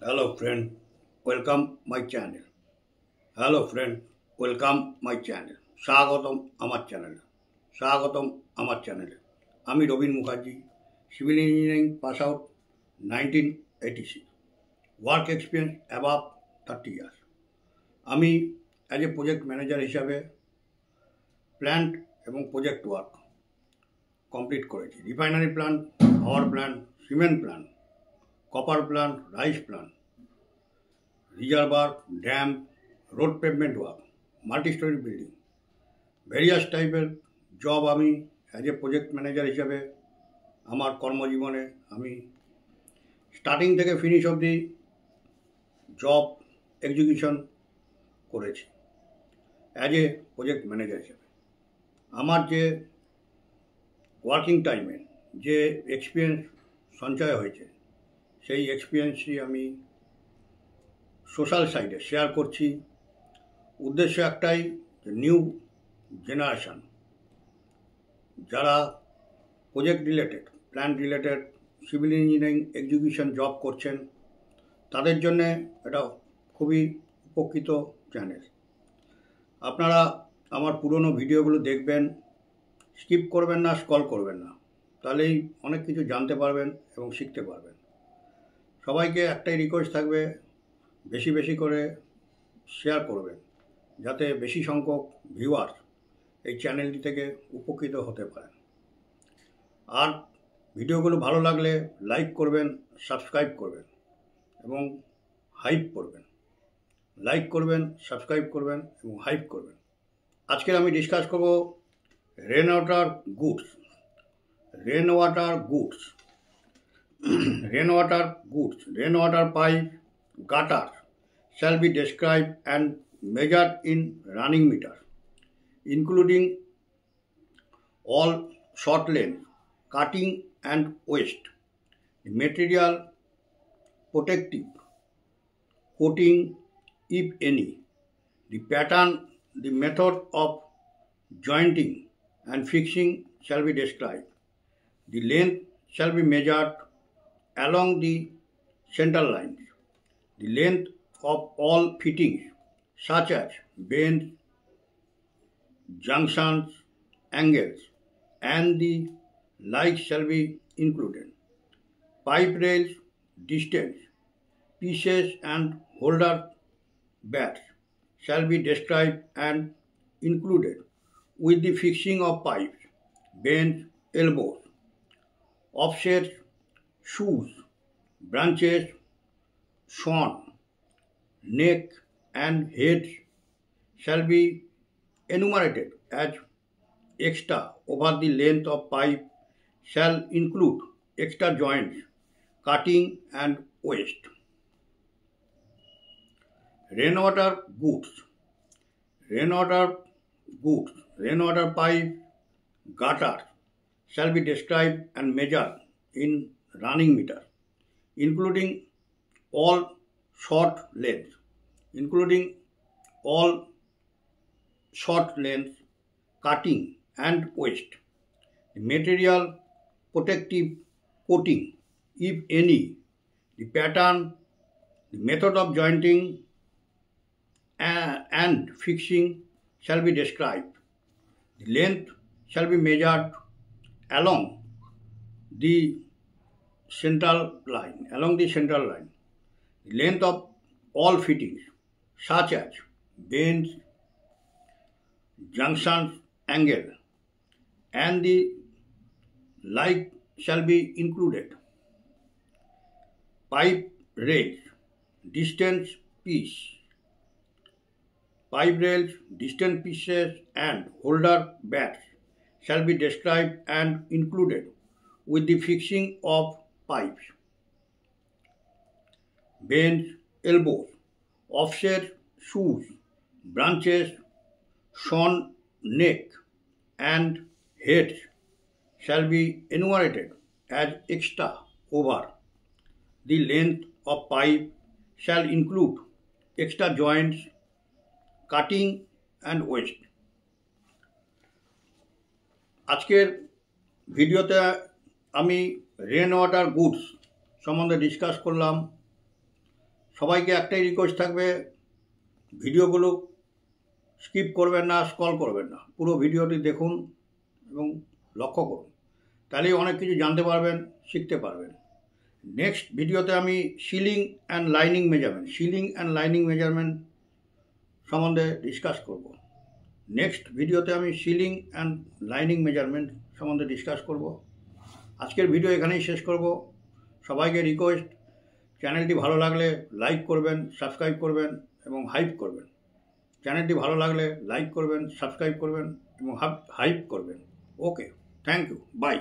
Hello friend, welcome my channel. Hello friend, welcome my channel. স্বাগতম আমার চ্যানেলে। স্বাগতম আমার চ্যানেলে। আমি Robin Mukherjee, civil engineering pass out 1986, work experience above 30 years. আমি অ্যাজ এ প্রজেক্ট ম্যানেজার হিসাবে প্ল্যান্ট এবং প্রজেক্ট ওয়ার্ক কমপ্লিট করেছি। Refinery plant, power plant, cement plant, copper plant, rice plant, reservoir, dam, road pavement work, multi storey building, various টাইপের job আমি as a project manager হিসাবে আমার কর্মজীবনে আমি starting থেকে ফিনিশ অবধি জব এক্সিকিউশন করেছি অ্যাজ এ প্রজেক্ট ম্যানেজার হিসাবে। আমার যে ওয়ার্কিং টাইমে যে এক্সপিরিয়েন্স সঞ্চয় হয়েছে সেই এক্সপিরিয়েন্সই আমি সোশ্যাল সাইটে শেয়ার করছি। উদ্দেশ্য একটাই, নিউ জেনারেশন যারা project related, plant related, civil engineering execution job করছেন তাদের জন্যে এটা খুবই উপকৃত চ্যানেল। আপনারা আমার পুরনো ভিডিওগুলো দেখবেন, স্কিপ করবেন না, স্ক্রল করবেন না, তাহলেই অনেক কিছু জানতে পারবেন এবং শিখতে পারবেন। সবাইকে একটাই রিকোয়েস্ট থাকবে, বেশি বেশি করে শেয়ার করবেন যাতে বেশি সংখ্যক ভিউয়ার এই চ্যানেলটি থেকে উপকৃত হতে পারেন। আর ভিডিওগুলো ভালো লাগলে লাইক করবেন, সাবস্ক্রাইব করবেন এবং হাইপ করবেন। লাইক করবেন, সাবস্ক্রাইব করবেন এবং হাইপ করবেন। আজকে আমি ডিসকাস করব rain water goods. Rain water goods, rain water goods, rain water pipe, gutter shall be described and measured in running meter, including all short length, cutting and waste, the material protective coating if any, the pattern, the method of jointing and fixing shall be described, the length shall be measured along the center lines, the length of all fittings such as bends, junctions, angles, and the like shall be included. Pipe rails, distance, pieces and holder bats shall be described and included with the fixing of pipes, bends, elbows, offsets, shoes, branches, swan, neck and heads shall be enumerated as extra over the length of pipe, shall include extra joints, cutting and waste. Rainwater goods, rainwater goods, rainwater pipe, gutter shall be described and measured in running meter, including all short lengths, including all short lengths, cutting and waste, the material protective coating if any, the pattern, the method of jointing and fixing shall be described, the length shall be measured along the central line, the length of all fittings such as bends, junctions, angle, and the like shall be included. Pipe rails, distance piece, pipe rails, distance pieces and holder bats shall be described and included with the fixing of pipes, bends, elbows, offset, shoes, branches, swan, neck and heads shall be enumerated as extra over the length of pipe, shall include extra joints, cutting and waste. আজকের ভিডিওতে আমি rain water goods সম্বন্ধে discuss করলাম। সবাইকে একটাই request থাকবে, ভিডিওগুলো skip করবেন না, স্ক্রল করবেন না, পুরো ভিডিওটি দেখুন এবং লক্ষ্য করুন, তাহলেই অনেক কিছু জানতে পারবেন, শিখতে পারবেন। নেক্সট ভিডিওতে আমি সিলিং অ্যান্ড লাইনিং মেজারমেন্ট সম্বন্ধে ডিসকাস করব। নেক্সট ভিডিওতে আমি সিলিং অ্যান্ড লাইনিং মেজারমেন্ট সম্বন্ধে ডিসকাস করব। আজকের ভিডিও এখানেই শেষ করব। সবাইকে রিকোয়েস্ট, চ্যানেলটি ভালো লাগলে লাইক করবেন, সাবস্ক্রাইব করবেন এবং হাইপ করবেন। চ্যানেলটি ভালো লাগলে লাইক করবেন, সাবস্ক্রাইব করবেন এবং হাইপ করবেন। ওকে, থ্যাংক ইউ, বাই।